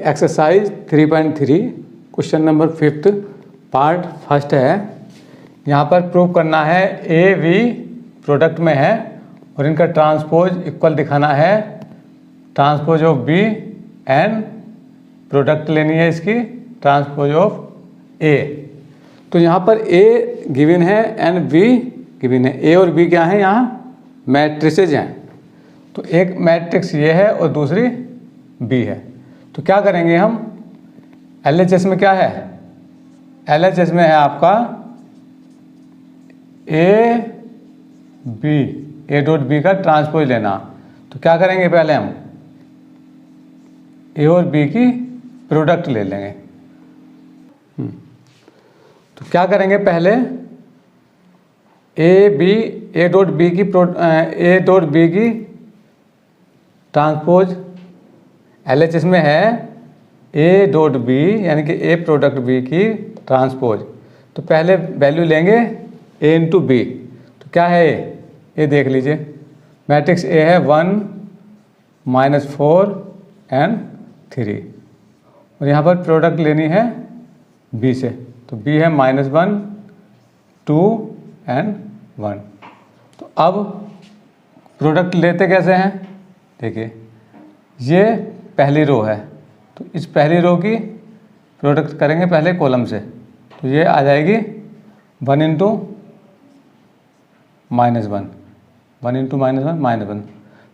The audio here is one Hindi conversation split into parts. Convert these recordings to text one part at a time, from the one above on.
Exercise 3.3 question number 5 part first है। यहाँ पर प्रूव करना है ए वी प्रोडक्ट में है और इनका ट्रांसपोज इक्वल दिखाना है transpose of B and product लेनी है इसकी ट्रांसपोज ऑफ ए। तो यहाँ पर ए गिवन है एंड बी गिवन है। ए और बी क्या है, यहाँ मैट्रिसेज हैं। तो एक मैट्रिक्स ये है और दूसरी बी है। तो क्या करेंगे हम, LHS में क्या है, LHS में है आपका A B, A dot B का ट्रांसपोज लेना। तो क्या करेंगे, पहले हम ए और बी की प्रोडक्ट ले लेंगे। तो क्या करेंगे, पहले ए डॉट बी की ट्रांसपोज LHS में है ए डॉट बी यानी कि ए प्रोडक्ट बी की ट्रांसपोज। तो पहले वैल्यू लेंगे ए इंटू बी। तो क्या है ए देख लीजिए, मैट्रिक्स ए है 1 -4 एंड 3 और यहाँ पर प्रोडक्ट लेनी है बी से। तो बी है -1 2 एंड 1। तो अब प्रोडक्ट लेते कैसे हैं, देखिए ये पहली रो है तो इस पहली रो की प्रोडक्ट करेंगे पहले कॉलम से। तो ये आ जाएगी 1 इंटू -1, 1 इंटू -1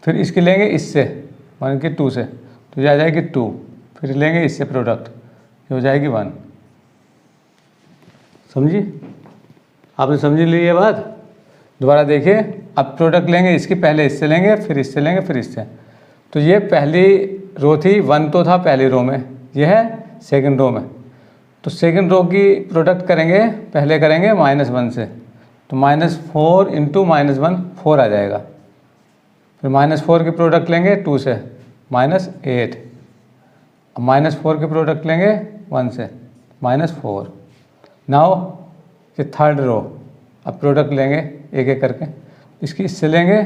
फिर इसकी लेंगे इससे 1 की 2 से, तो ये आ जाएगी 2। फिर लेंगे इससे प्रोडक्ट, ये हो जाएगी 1। समझी, आपने समझ ली ये बात। दोबारा देखिए, अब प्रोडक्ट लेंगे इसकी, पहले इससे लेंगे फिर इससे लेंगे फिर इससे। तो ये पहली रो थी, 1 तो था पहली रो में, ये है सेकंड रो में। तो सेकंड रो की प्रोडक्ट करेंगे, पहले करेंगे -1 से। तो -4 इंटू -1 4 आ जाएगा। फिर -4 की प्रोडक्ट लेंगे 2 से, -8। अब -4 की प्रोडक्ट लेंगे 1 से, -4। नाउ ये थर्ड रो, अब प्रोडक्ट लेंगे एक एक करके। इसकी इससे लेंगे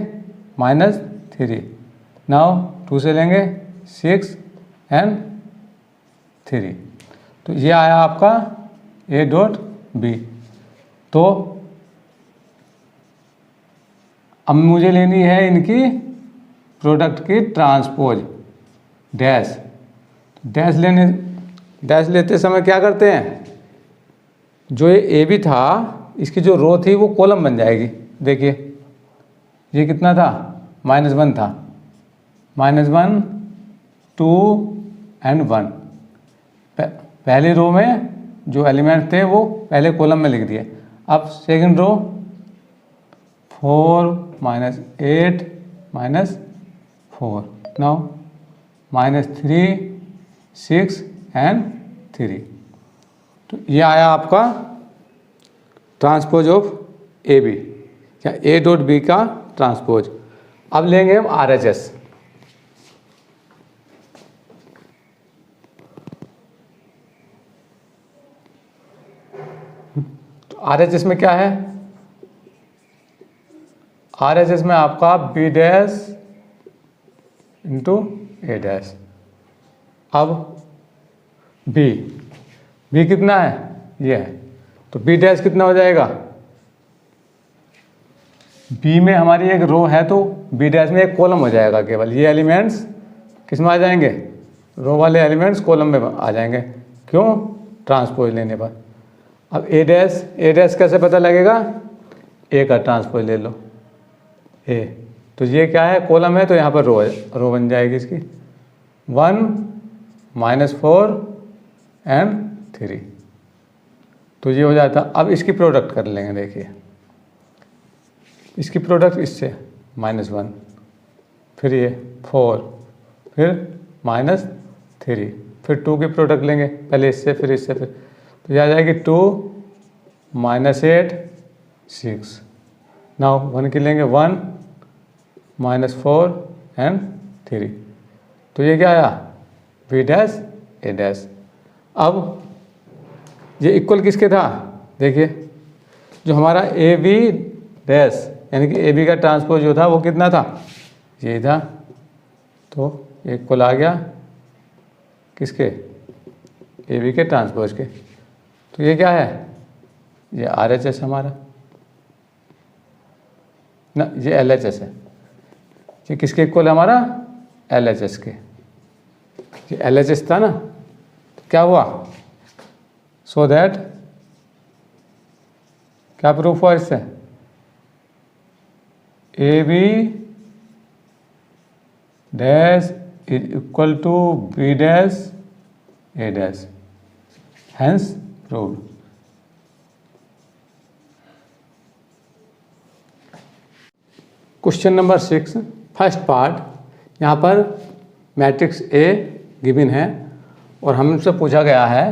-3। नाउ 2 से लेंगे 6 एंड 3। तो ये आया आपका ए डॉट बी। तो अब मुझे लेनी है इनकी प्रोडक्ट की ट्रांसपोज डैश। डैश लेते समय क्या करते हैं, जो ये ए बी था इसकी जो रो थी वो कॉलम बन जाएगी। देखिए ये कितना था, -1 था, -1 2 एंड 1। पहली रो में जो एलिमेंट थे वो पहले कॉलम में लिख दिए। अब सेकंड रो 4 -8 -4, नाउ -3 6 एंड 3। तो ये आया आपका ट्रांसपोज ऑफ ए बी या ए डॉट बी का ट्रांसपोज। अब लेंगे हम RHS। तो RHS में क्या है, RHS में आपका B dash into A dash. अब B कितना है, ये है। तो B डैश कितना हो जाएगा, B में हमारी एक रो है तो B डैश में एक कॉलम हो जाएगा। केवल ये एलिमेंट्स किस में आ जाएंगे, रो वाले एलिमेंट्स कॉलम में आ जाएंगे। क्यों, ट्रांसपोज लेने पर। अब ए डैश कैसे पता लगेगा, ए का ट्रांसपोज ले लो ए। तो ये क्या है, कॉलम है तो यहाँ पर रो है, रो बन जाएगी इसकी 1 -4 एंड 3। तो ये हो जाता। अब इसकी प्रोडक्ट कर लेंगे, देखिए इसकी प्रोडक्ट इससे -1 फिर ये 4 फिर -3 फिर 2 की प्रोडक्ट लेंगे, पहले इससे फिर इससे फिर। तो ये आ जाएगी 2 -8 6। नाउ 1 की लेंगे 1 -4 एंड 3। तो ये क्या आया, B डैश A डैश। अब ये इक्वल किसके था, देखिए जो हमारा ए बी डैश यानी कि ए बी का ट्रांसपोज जो था वो कितना था, ये था। तो इक्वल आ गया किसके, ए बी के ट्रांसपोज के। तो ये क्या है, ये आर एच एस हमारा ना, ये एल एच एस है। ये किसके इक्वल है हमारा, एल एच एस के। ये एल एच एस था ना, तो क्या हुआ, सो दैट क्या प्रूफ हुआ इससे, A B dash is equal to B dash A dash, hence proved. Question number 6 first part, यहाँ पर मैट्रिक्स ए गिवन है और हमसे पूछा गया है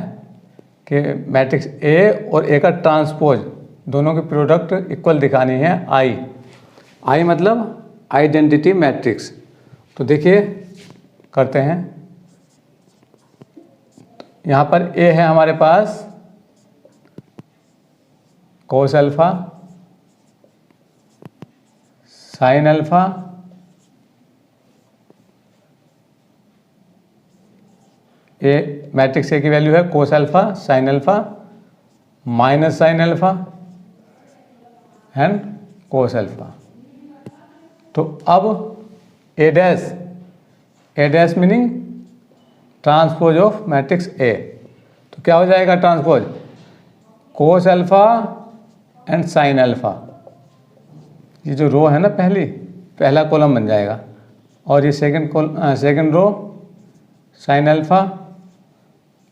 कि मैट्रिक्स ए और ए का ट्रांसपोज दोनों की प्रोडक्ट इक्वल दिखानी है आई। आई मतलब आइडेंटिटी मैट्रिक्स। तो देखिए करते हैं। यहाँ पर ए है हमारे पास cos alpha sine alpha A, matrix A की वैल्यू है cos alpha sine alpha minus sine alpha and cos alpha. तो अब A dash meaning transpose of matrix A. तो क्या हो जाएगा transpose, cos alpha and sine alpha. ये जो रो है ना पहला कॉलम बन जाएगा, और ये second rho sine alpha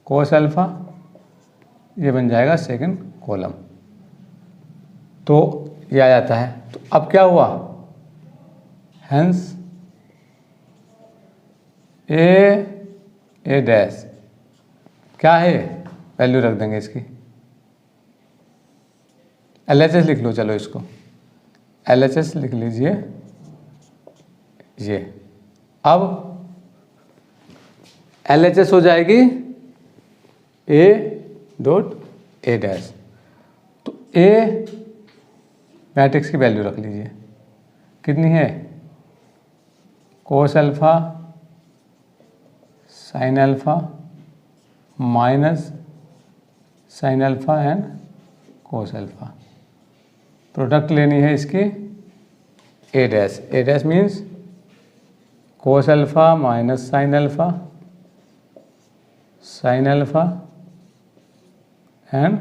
cos alpha, ये बन जाएगा सेकंड कॉलम। तो ये आ जाता है। तो अब क्या हुआ, हेंस ए डैश क्या है, वैल्यू रख देंगे इसकी, LHS लिख लो, चलो इसको LHS लिख लीजिए ये। अब LHS हो जाएगी ए डॉट ए डैश। तो ए मैट्रिक्स की वैल्यू रख लीजिए, कितनी है, cos alpha sine alpha minus sine alpha and cos alpha. Product लेनी है इसकी A dash means cos alpha minus sine alpha and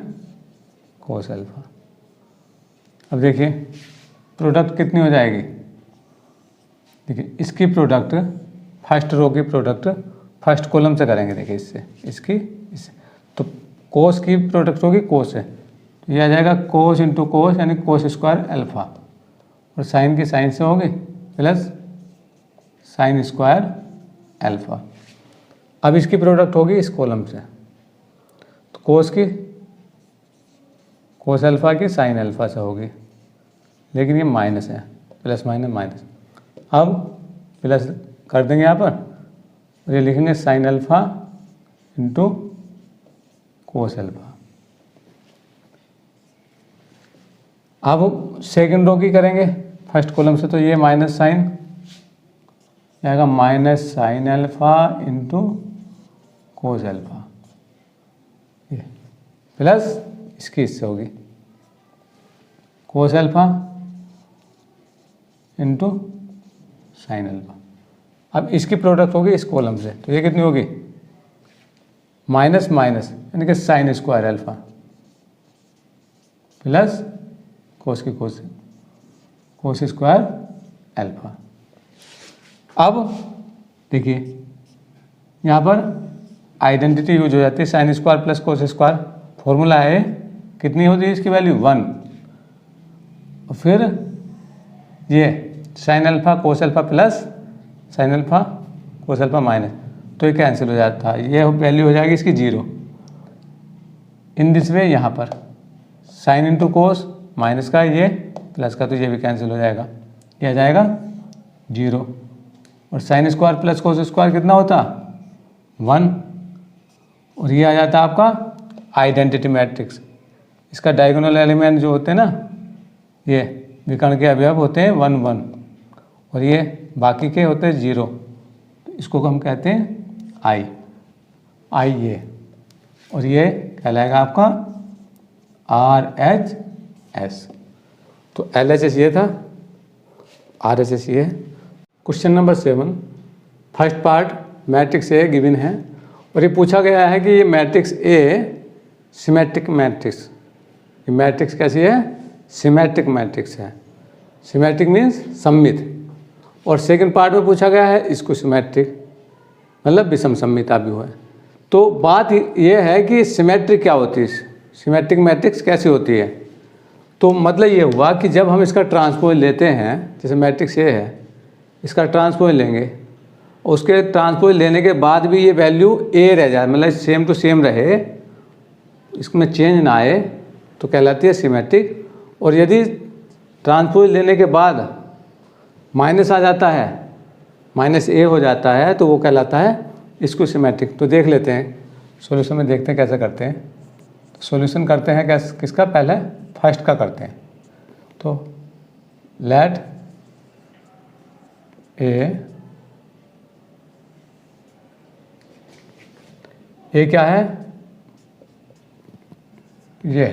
cos alpha. अब देखिए प्रोडक्ट कितनी हो जाएगी, देखिए इसकी प्रोडक्ट फर्स्ट रो की प्रोडक्ट फर्स्ट कॉलम से करेंगे। देखिए इससे तो कोस की प्रोडक्ट होगी कोस से, तो ये आ जाएगा कोस इंटू कोस यानी कोस स्क्वायर अल्फा, और साइन की साइन से होगी प्लस साइन स्क्वायर अल्फा। अब इसकी प्रोडक्ट होगी इस कॉलम से, तो कोस अल्फा की साइन अल्फा से होगी, लेकिन ये माइनस है, प्लस माइनस माइनस। अब प्लस कर देंगे यहाँ पर, और ये लिखेंगे sine alpha into cos alpha. अब सेकंड रो की करेंगे फर्स्ट कॉलम से, तो ये माइनस साइन आएगा minus sine alpha into cos alpha, ये प्लस इसकी इससे होगी cos alpha into sine alpha. अब इसकी प्रोडक्ट होगी इस कॉलम से, तो ये कितनी होगी, माइनस माइनस यानी कि sine square alpha plus cos की कोस स्क्वायर अल्फा। अब देखिए यहाँ पर आइडेंटिटी यूज हो जाती है, sine square plus cos square. Formula है कितनी होती है इसकी वैल्यू 1, और फिर ये sine alpha cos alpha plus sine alpha cos alpha minus, तो ये कैंसिल हो जाता है, ये वैल्यू हो जाएगी इसकी 0। इन दिस वे यहाँ पर साइन इंटू कोस माइनस का ये प्लस का, तो ये भी कैंसिल हो जाएगा, ये आ जाएगा 0। और sine square plus cos square कितना होता 1, और ये आ जाता आपका आइडेंटिटी मैट्रिक्स। इसका डायगोनल एलिमेंट जो होते हैं ना, ये विकर्ण के अवयव होते हैं 1 1, और ये बाकी के होते हैं 0, तो इसको हम कहते हैं आई। IA, और ये कहलाएगा आपका RHS। तो LHS ये था, RHS ये। Question number 7, first part matrix A given है और ये पूछा गया है कि ये मैट्रिक्स ए सिमेट्रिक मैट्रिक्स, ये मैट्रिक्स कैसी है? सिमेट्रिक मैट्रिक्स है। सिमेट्रिक मीन्स सममित। और सेकंड पार्ट में पूछा गया है इसको सिमेट्रिक, मतलब विषम सम्मिता भी है। तो बात ये है कि सिमेट्रिक क्या होती है, सिमेट्रिक मैट्रिक्स कैसी होती है? तो मतलब ये हुआ कि जब हम इसका ट्रांसपोज लेते हैं, जैसे मैट्रिक्स ये है, इसका ट्रांसपोज लेंगे, उसके ट्रांसपोज लेने के बाद भी ये वैल्यू ए रह जाए, मतलब सेम टू सेम रहे, इसमें चेंज ना आए, तो कहलाती है सिमेट्रिक। और यदि ट्रांसपोज लेने के बाद माइनस आ जाता है, माइनस ए हो जाता है, तो वो कहलाता है इसको सिमेट्रिक। तो देख लेते हैं सॉल्यूशन में, देखते हैं कैसे करते हैं। तो सॉल्यूशन करते हैं किसका? पहले फर्स्ट का करते हैं। तो लेट ए क्या है? ये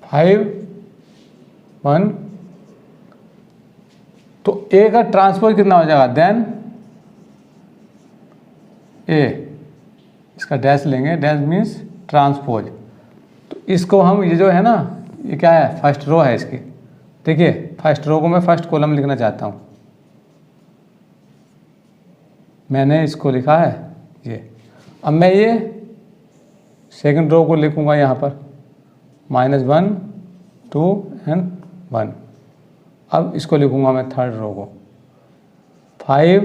फाइव 1, तो ए का ट्रांसपोज कितना हो जाएगा? देन ए, इसका डैश लेंगे, डैश मीन्स ट्रांसपोज। तो इसको हम, ये जो है ना, ये क्या है? फर्स्ट रो है इसकी। देखिए फर्स्ट रो को मैं फर्स्ट कॉलम लिखना चाहता हूँ, मैंने इसको लिखा है ये। अब मैं ये सेकंड रो को लिखूँगा यहाँ पर, -1 2 एंड 1। अब इसको लिखूँगा मैं थर्ड रो को 5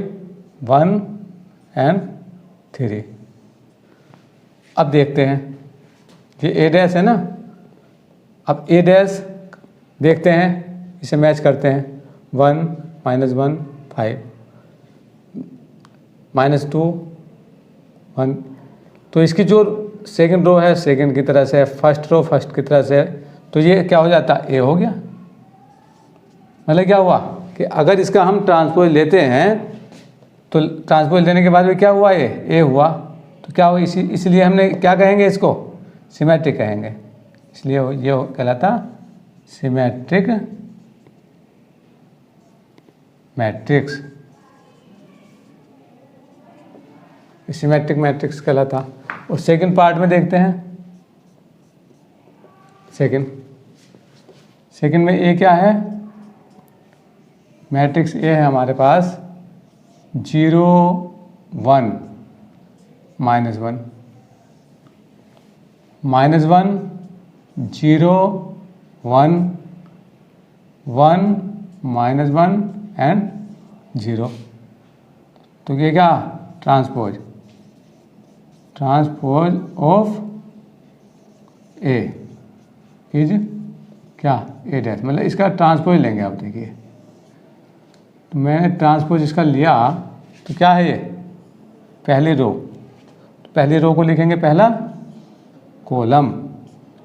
1 एंड 3। अब देखते हैं, ये ए डैश है ना, अब ए डैश देखते हैं, इसे मैच करते हैं। 1 -1 5 -2 1। तो इसकी जो सेकंड रो है सेकंड की तरह से, फर्स्ट रो फर्स्ट की तरह से, तो ये क्या हो जाता है? ए हो गया। मतलब क्या हुआ कि अगर इसका हम ट्रांसपोज लेते हैं, तो ट्रांसपोज लेने के बाद में क्या हुआ? ए हुआ। तो क्या हुआ? इसलिए हमने क्या कहेंगे इसको? सिमेट्रिक कहेंगे। इसलिए ये कहलाता सिमेट्रिक मैट्रिक्स, सिमेट्रिक मैट्रिक्स कहलाता। और सेकंड पार्ट में देखते हैं, सेकंड में ए क्या है? मैट्रिक्स ए है हमारे पास 0 1 -1 -1 0 1 1 -1 एंड 0। तो ये क्या? ट्रांसपोज ऑफ ए इज क्या? ए डैश, मतलब इसका ट्रांसपोज लेंगे। आप देखिए, तो मैंने ट्रांसपोज इसका लिया, तो क्या है ये? पहली रो। तो पहली रो को लिखेंगे पहला कॉलम,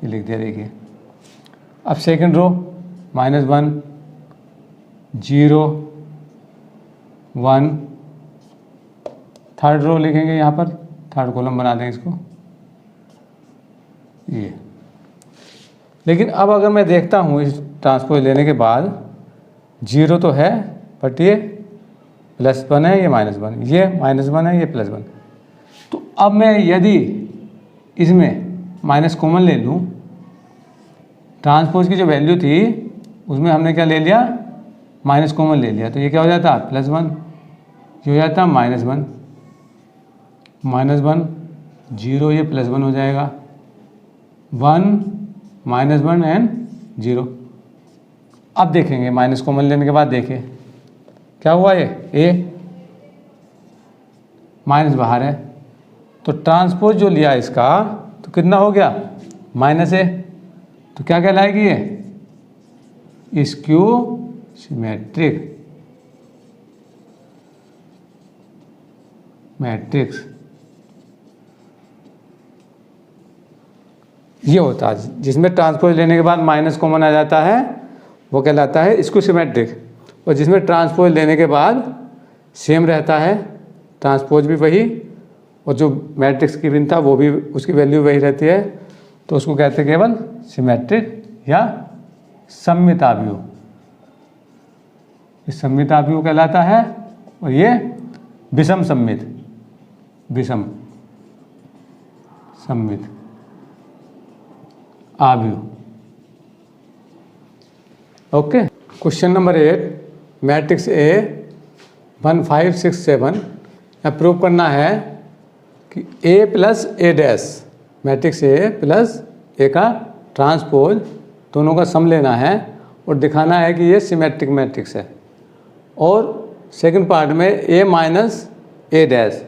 ये लिख दिया। देखिए अब सेकंड रो -1 0 1, थर्ड रो लिखेंगे यहाँ पर, थर्ड कॉलम बना दें इसको ये। लेकिन अब अगर मैं देखता हूँ इस ट्रांसपोज लेने के बाद, 0 तो है बट ये +1 है, ये -1, ये -1 है, ये +1। तो अब मैं यदि इसमें माइनस कॉमन ले लूँ, ट्रांसपोज की जो वैल्यू थी उसमें हमने क्या ले लिया? माइनस कॉमन ले लिया। तो ये क्या हो जाता? +1। ये हो जाता -1 -1 0, ये +1 हो जाएगा। 1 -1 एंड 0। अब देखेंगे माइनस कॉमन लेने के बाद, देखिए क्या हुआ? ये ए माइनस बाहर है, तो ट्रांसपोज जो लिया इसका, तो कितना हो गया? -a। तो क्या कहलाएगी ये? Skew symmetric matrix. ये होता है जिसमें ट्रांसपोज लेने के बाद माइनस कॉमन आ जाता है, वो कहलाता है स्क्यू सिमेट्रिक। और जिसमें ट्रांसपोज लेने के बाद सेम रहता है, ट्रांसपोज भी वही और जो मैट्रिक्स की भिन्नता वो भी उसकी वैल्यू वही रहती है, तो उसको कहते हैं केवल सिमेट्रिक या सममिताभियु। ये सममिताभियु कहलाता है और ये विषम सममित, विषम सममित आव्यूह। Okay, question number 8, matrix A 1 5 6 7 prove करना है कि A plus A dash, matrix A plus A का ट्रांसपोज दोनों का सम लेना है और दिखाना है कि ये सिमेट्रिक मैट्रिक्स है। और सेकंड पार्ट में A minus A dash,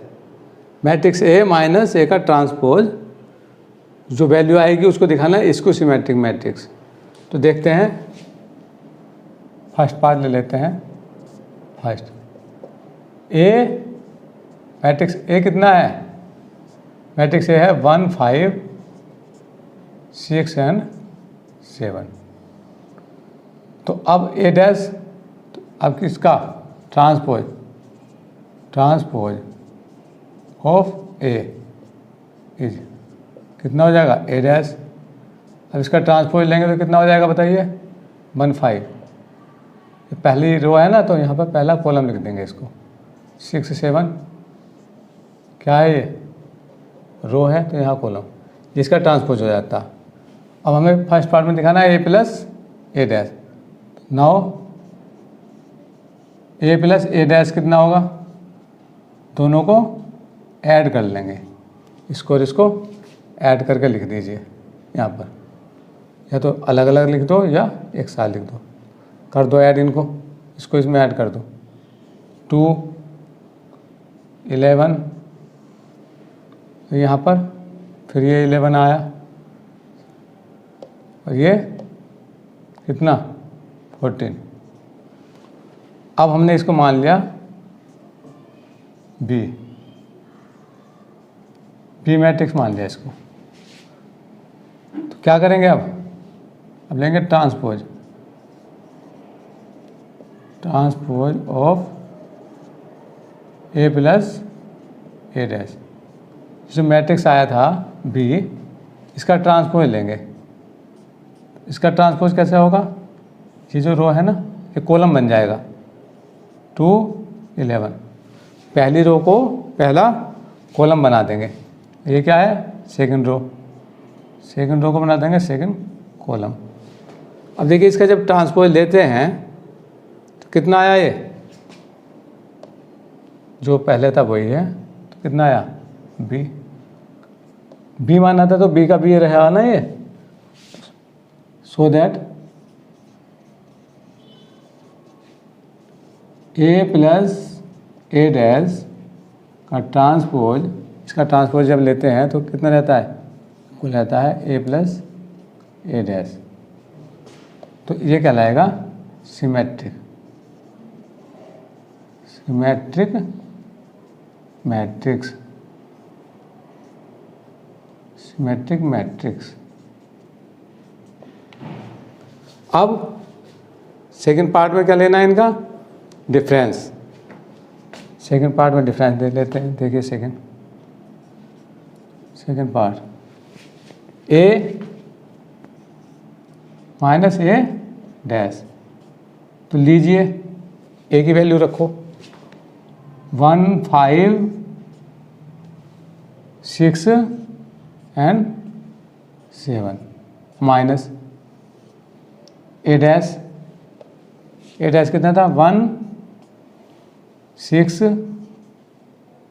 matrix A minus A का ट्रांसपोज जो वैल्यू आएगी उसको दिखाना है, इसको सिमेट्रिक मैट्रिक्स। तो देखते हैं, फर्स्ट पार्ट ले लेते हैं। फर्स्ट ए, मैट्रिक्स ए कितना है, मैट्रिक्स ए है 1 5 6 एंड 7। तो अब ए डैश, अब किसका transpose, transpose of A is कितना हो जाएगा, ए डैश। अब इसका ट्रांसपोज लेंगे तो कितना हो जाएगा बताइए, 1 5। पहली रो है ना, तो यहाँ पर पहला कॉलम लिख देंगे इसको, 6 7 क्या है, ये रो है तो यहाँ कॉलम, जिसका ट्रांसपोज हो जाता। अब हमें फर्स्ट पार्ट में दिखाना है ए प्लस ए डैश। नाउ ए प्लस ए डैश कितना होगा, दोनों को ऐड कर लेंगे, इसको और इसको ऐड करके लिख दीजिए यहाँ पर, या तो अलग अलग लिख दो या एक साथ लिख दो, कर दो ऐड इनको, इसको इसमें ऐड कर दो। 2 11 यहाँ पर, फिर ये 11 आया और ये कितना 14। अब हमने इसको मान लिया बी, बी मैट्रिक्स मान लिया इसको। तो क्या करेंगे अब लेंगे transpose, transpose of A plus A dash. जो मैट्रिक्स आया था बी, इसका ट्रांसपोज लेंगे। इसका ट्रांसपोज कैसे होगा, ये जो रो है ना, ये कॉलम बन जाएगा 2 11। पहली रो को पहला कॉलम बना देंगे, ये क्या है सेकंड रो, सेकंड रो को बना देंगे सेकंड कॉलम। अब देखिए इसका जब ट्रांसपोज लेते हैं तो कितना आया, ये जो पहले था वही है, तो कितना आया बी, बी माना था तो बी का बी रहा ना ये, so that A plus A dash का ट्रांसपोज, इसका ट्रांसपोज जब लेते हैं तो कितना रहता है, कुल रहता है ए प्लस ए डैश। तो ये कहलाएगा symmetric, symmetric matrix, symmetric matrix. अब सेकंड पार्ट में क्या लेना है इनका, डिफरेंस। सेकंड पार्ट में डिफरेंस दे लेते हैं। देखिए second part, A minus A dash. तो लीजिए ए की वैल्यू रखो 1 5 6 and 7 minus A dash, A dash कितना था 1 6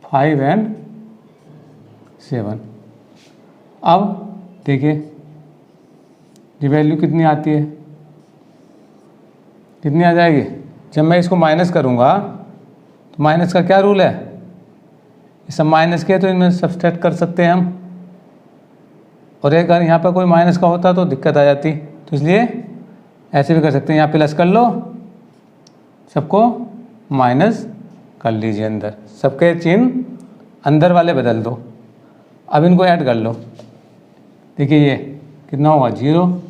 5 एंड 7। अब देखिए ये वैल्यू कितनी आती है, कितनी आ जाएगी, जब मैं इसको माइनस करूँगा तो माइनस का क्या रूल है, ये सब माइनस के तो इनमें सब्सट्रैक्ट कर सकते हैं हम, और एक अगर यहाँ पर कोई माइनस का होता तो दिक्कत आ जाती, तो इसलिए ऐसे भी कर सकते हैं, यहाँ प्लस कर लो, सबको माइनस कर लीजिए अंदर, सबके चिन्ह अंदर वाले बदल दो। अब इनको ऐड कर लो, देखिए ये कितना होगा 0,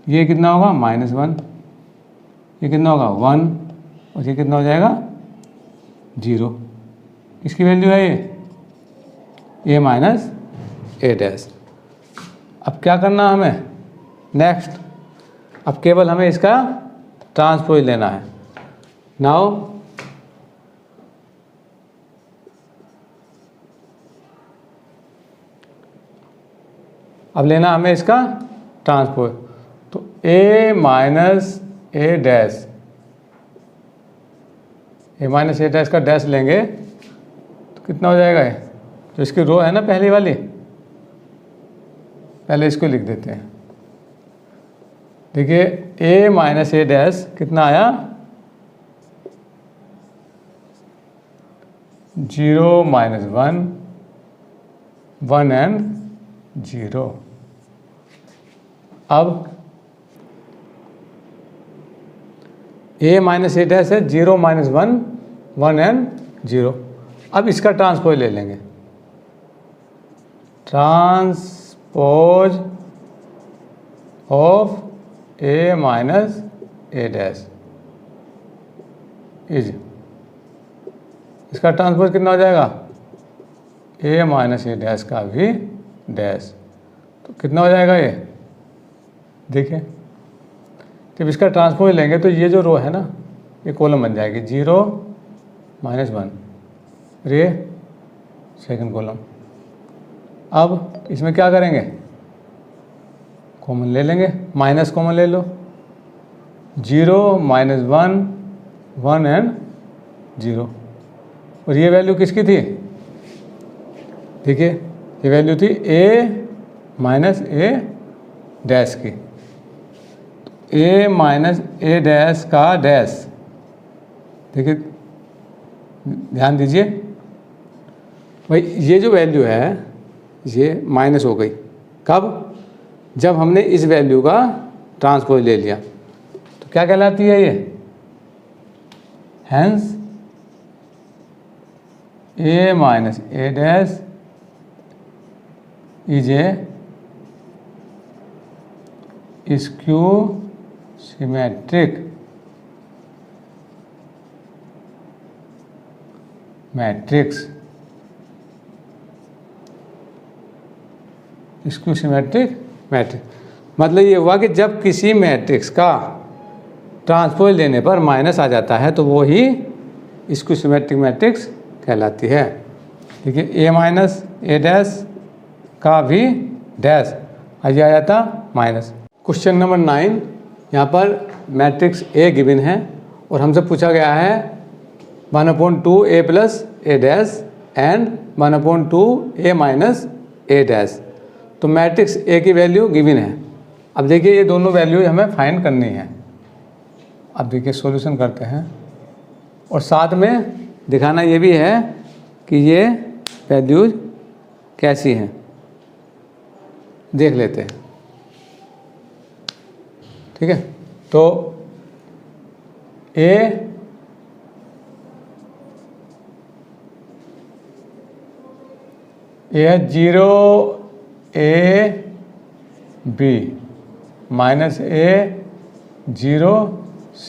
ये कितना होगा -1, ये कितना होगा 1 और ये कितना हो जाएगा 0। इसकी वैल्यू है ये a माइनस ए डैश। अब क्या करना हमें नेक्स्ट, अब केवल हमें इसका ट्रांसपोज लेना है। नाउ अब लेना हमें इसका ट्रांसपोज, तो a minus A dash, a minus A dash का डैश लेंगे तो कितना हो जाएगा ये, तो इसकी रो है ना पहली वाली, पहले इसको लिख देते हैं। देखिए a माइनस ए डैश कितना आया 0 माइनस 1 1 एंड 0। अब a माइनस ए डैश है 0 माइनस 1 1 एंड 0। अब इसका ट्रांसपोज ले लेंगे, transpose of a minus A dash is, इसका ट्रांसपोज कितना हो जाएगा a माइनस ए डैश का भी डैश, तो कितना हो जाएगा ये, देखिए जब इसका ट्रांसपोज लेंगे तो ये जो रो है ना ये कॉलम बन जाएगी 0 माइनस 1, ये सेकंड कॉलम। अब इसमें क्या करेंगे, कॉमन ले लेंगे, माइनस कॉमन ले लो, 0 माइनस 1 1 एंड 0। और ये वैल्यू किसकी थी, देखिए ये वैल्यू थी a माइनस ए डैश की, a माइनस ए डैश का डैश, देखिए ध्यान दीजिए भाई ये जो वैल्यू है ये माइनस हो गई, कब, जब हमने इस वैल्यू का ट्रांसपोज ले लिया, तो क्या कहलाती है ये, hence a minus A dash is a skew symmetric matrix, skew symmetric matrix. मतलब ये हुआ कि जब किसी मैट्रिक्स का ट्रांसपोज लेने पर माइनस आ जाता है तो वो ही स्क्यू सिमेट्रिक मैट्रिक्स कहलाती है। देखिए a माइनस ए डैश का भी डैश, आज आ जाता माइनस। क्वेश्चन नंबर 9, यहाँ पर मैट्रिक्स A गिवन है और हमसे पूछा गया है 1/2 a plus A dash and 1/2 a minus A dash. तो मैट्रिक्स A की वैल्यू गिवन है। अब देखिए ये दोनों वैल्यू हमें फाइंड करनी है। अब देखिए सॉल्यूशन करते हैं और साथ में दिखाना ये भी है कि ये वैल्यूज कैसी हैं, देख लेते हैं। ठीक है, तो A है 0 a b minus a 0 c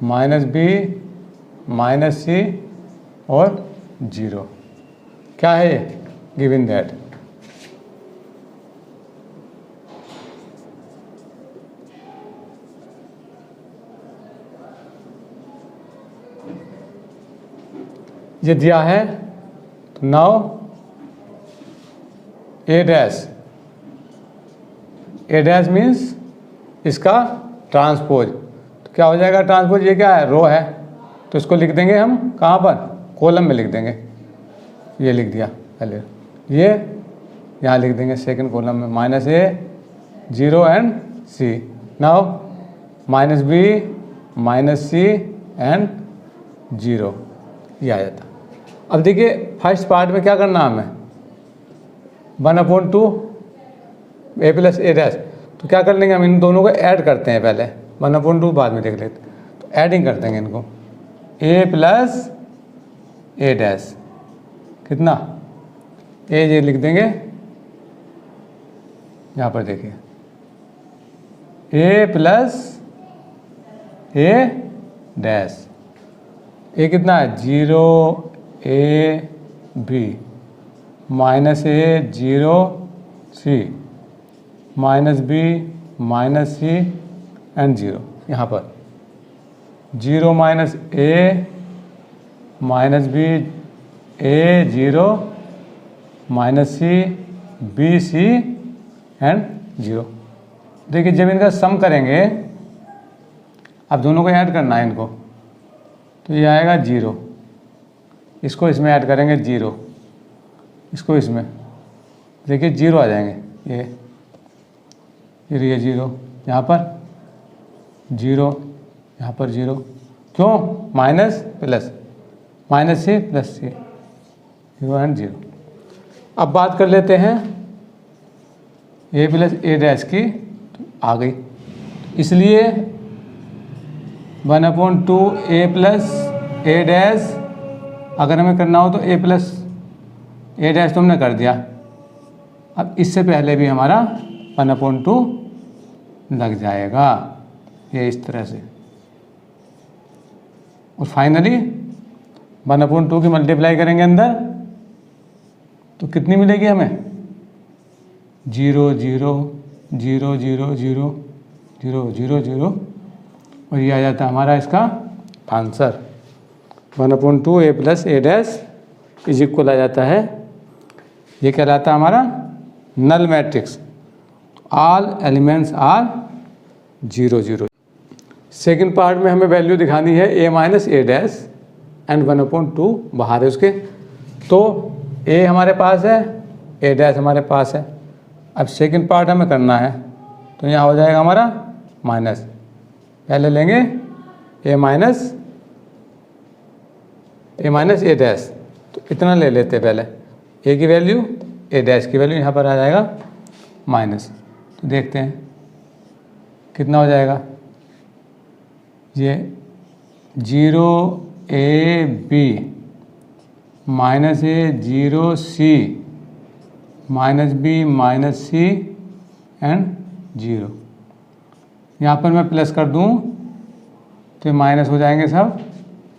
minus b minus c और 0। क्या है ये, गिवन दैट। ये दिया है, तो नाउ ए डैश मीन्स इसका ट्रांसपोज। तो क्या हो जाएगा ट्रांसपोज, ये क्या है, रो है, तो इसको लिख देंगे हम कहाँ पर, कॉलम में लिख देंगे। ये लिख दिया पहले, ये यहाँ लिख देंगे सेकंड कॉलम में, minus A 0 and C. Now minus B minus C and 0, ये आ जाता। अब देखिए फर्स्ट पार्ट में क्या करना हमें, 1/2 a प्लस ए डैश। तो क्या कर लेंगे हम, इन दोनों को ऐड करते हैं पहले, 1/2 बाद में देख लेते। तो ऐडिंग कर देंगे इनको, a प्लस ए डैश कितना, ए ये लिख देंगे यहाँ पर, देखिए a plus A dash, a कितना है 0 a b minus A 0 c minus B minus C and 0। यहाँ पर 0 minus a minus b a 0 minus c b c and 0। देखिए जब इनका सम करेंगे, अब दोनों को ऐड करना है इनको, तो ये आएगा 0, इसको इसमें ऐड करेंगे 0, इसको इसमें, देखिए 0 आ जाएंगे ये, फिर ये 0 यहाँ पर 0, यहाँ पर 0, क्यों minus plus, minus c plus c 0 and 0। अब बात कर लेते हैं ए प्लस ए डैश की, तो आ गई, इसलिए 1/2 ए प्लस ए डैश, अगर हमें करना हो तो ए प्लस ए डैश तो हमने कर दिया। अब इससे पहले भी हमारा 1/2 लग जाएगा, ये इस तरह से। और फाइनली 1/2 की मल्टीप्लाई करेंगे अंदर, तो कितनी मिलेगी हमें 0 0 0 0 0 0 0 0, और ये आ जाता है हमारा इसका answer 1/2 A plus A dash is equal आ जाता है, ये कहलाता है हमारा null matrix, all elements are 0 0। Second part में हमें वैल्यू दिखानी है A minus A dash and 1/2 बाहर है उसके, तो ए हमारे पास है, ए डैश हमारे पास है। अब सेकेंड पार्ट हमें करना है, तो यहाँ हो जाएगा हमारा माइनस, पहले लेंगे ए माइनस ए डैश, तो इतना ले लेते हैं पहले, ए की वैल्यू ए डैश की वैल्यू यहाँ पर आ जाएगा माइनस, तो देखते हैं कितना हो जाएगा, ये 0 a b minus A 0 c minus B minus C and 0। यहाँ पर मैं प्लस कर दूँ तो ये माइनस हो जाएंगे सब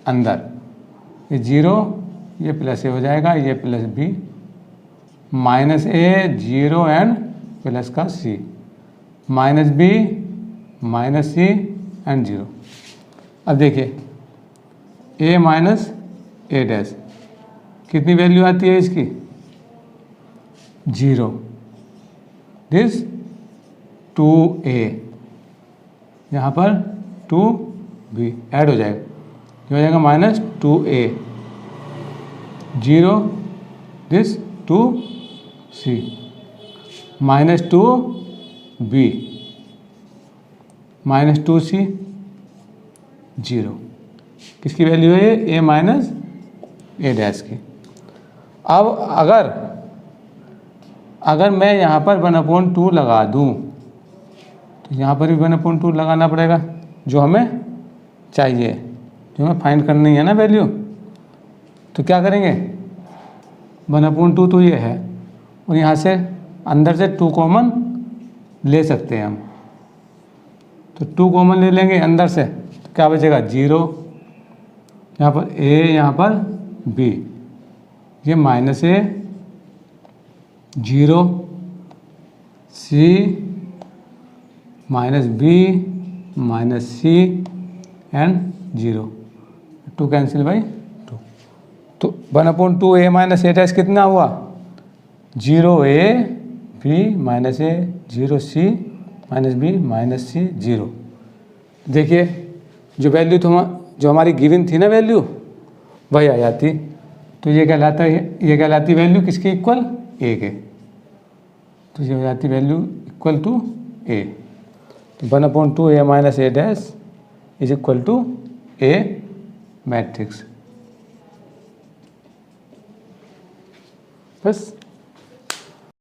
अंदर, ये 0 ये प्लस ए हो जाएगा, ये plus B minus A 0 and plus का C minus B minus C and 0। अब देखिए ए माइनस ए डैश कितनी वैल्यू आती है इसकी 0, दिस 2a, यहाँ पर 2b ऐड हो जाएगा, ये हो जाएगा minus 2a 0, this 2c minus 2b minus 2c 0। किसकी वैल्यू है ये ए माइनस ए डैश की। अब अगर मैं यहाँ पर 1/2 लगा दूँ, तो यहाँ पर भी 1/2 लगाना पड़ेगा, जो हमें चाहिए, जो हमें फाइंड करनी है ना वैल्यू। तो क्या करेंगे 1/2 तो ये है, और यहाँ से अंदर से 2 कॉमन ले सकते हैं हम, तो 2 कॉमन ले लेंगे अंदर से, तो क्या बचेगा 0, यहाँ पर a यहाँ पर b, ये minus A 0 c minus b minus c and 0, 2 cancel by 2, तो 1/2 ए माइनस ए डैश कितना हुआ 0 a b minus A 0 c minus b minus c 0। देखिए जो वैल्यू जो हमारी गिवन थी ना वैल्यू, वही आ जाती, तो ये कहलाती वैल्यू किसके इक्वल ए के, तो ये हो जाती वैल्यू इक्वल टू ए। तो 1/2 A minus A dash is equal to A matrix. बस